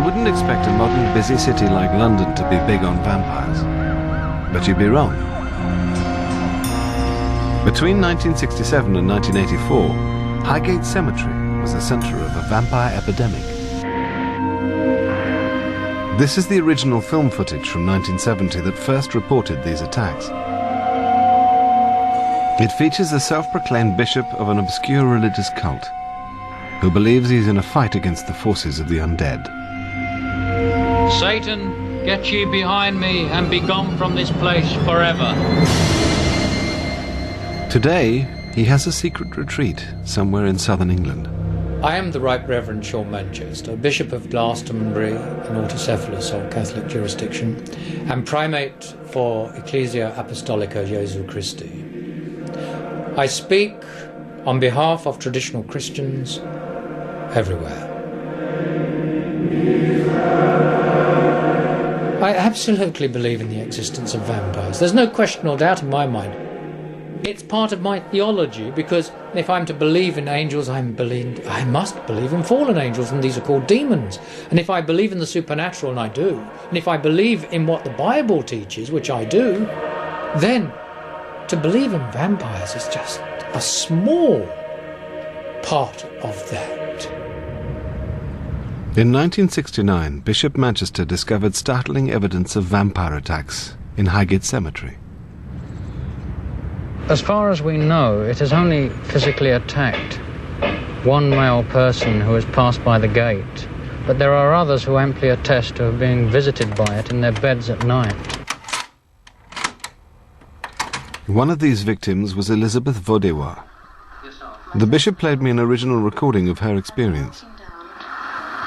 You wouldn't expect a modern busy city like London to be big on vampires, but you'd be wrong. Between 1967 and 1984, Highgate Cemetery was the centre of a vampire epidemic. This is the original film footage from 1970 that first reported these attacks. It features the self-proclaimed bishop of an obscure religious cult who believes he's in a fight against the forces of the undead. Satan, get ye behind me and be gone from this place forever. Today, he has a secret retreat somewhere in southern England. I am the Right Reverend Sean Manchester, Bishop of Glastonbury in Autocephalous, or Catholic jurisdiction, and Primate for Ecclesia Apostolica Jesu Christi. I speak on behalf of traditional Christians everywhere. I absolutely believe in the existence of vampires. There's no question or doubt in my mind. It's part of my theology, because if I'm to believe in angels, I must believe in fallen angels, and these are called demons. And if I believe in the supernatural, and I do, and if I believe in what the Bible teaches, which I do, then to believe in vampires is just a small part of that. In 1969, Bishop Manchester discovered startling evidence of vampire attacks in Highgate Cemetery. As far as we know, it has only physically attacked one male person who has passed by the gate, but there are others who amply attest to being visited by it in their beds at night. One of these victims was Elizabeth Vaudewa. The bishop played me an original recording of her experience.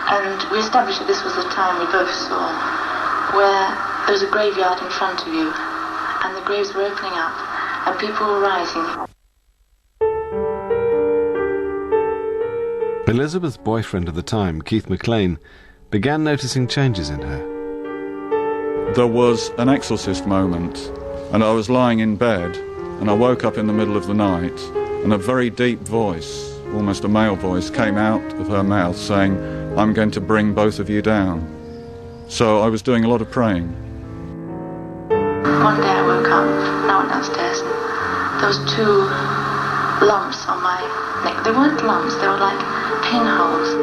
And we established that this was the time we both saw, where there was a graveyard in front of you, and the graves were opening up, and people were rising. Elizabeth's boyfriend at the time, Keith McLean, began noticing changes in her. There was an exorcist moment, and I was lying in bed, and I woke up in the middle of the night, and a very deep voice, almost a male voice, came out of her mouth saying, "I'm going to bring both of you down." So I was doing a lot of praying. One day I woke up, and I went downstairs, and there was 2 lumps on my neck. They weren't lumps, they were like pinholes.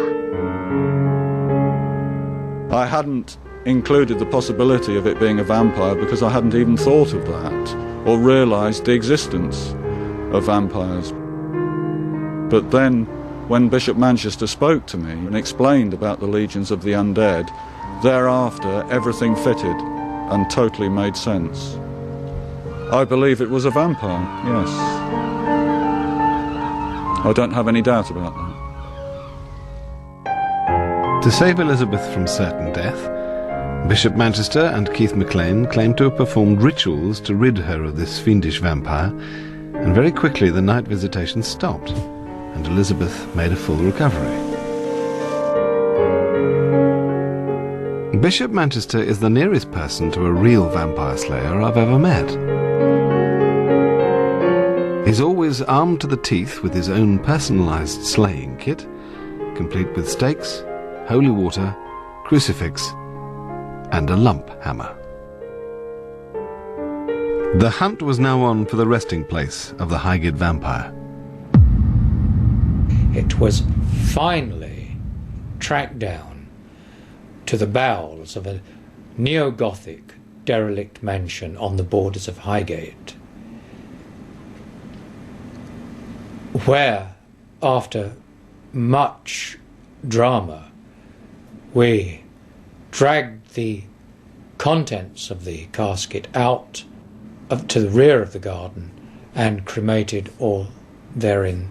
I hadn't included the possibility of it being a vampire because I hadn't even thought of that or realised the existence of vampires. But then, when Bishop Manchester spoke to me and explained about the legions of the undead, thereafter everything fitted and totally made sense. I believe it was a vampire, yes. I don't have any doubt about that. To save Elizabeth from certain death, Bishop Manchester and Keith McLean claimed to have performed rituals to rid her of this fiendish vampire, and very quickly the night visitations stopped, and Elizabeth made a full recovery. Bishop Manchester is the nearest person to a real vampire slayer I've ever met. He's always armed to the teeth with his own personalised slaying kit, complete with stakes, holy water, crucifix, and a lump hammer. The hunt was now on for the resting place of the Highgate vampire. It was finally tracked down to the bowels of a neo-Gothic derelict mansion on the borders of Highgate, where, after much drama, we dragged the contents of the casket out to the rear of the garden and cremated all therein.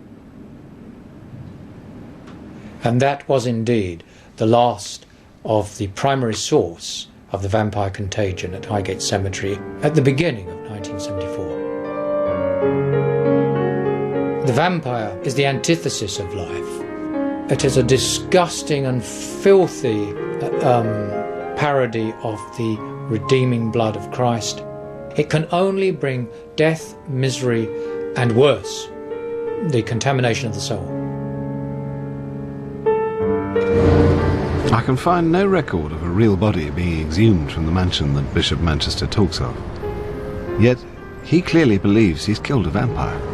And that was indeed the last of the primary source of the vampire contagion at Highgate Cemetery at the beginning of 1974. The vampire is the antithesis of life. It is a disgusting and filthy parody of the redeeming blood of Christ. It can only bring death, misery, and worse, the contamination of the soul. I can find no record of a real body being exhumed from the mansion that Bishop Manchester talks of. Yet, he clearly believes he's killed a vampire.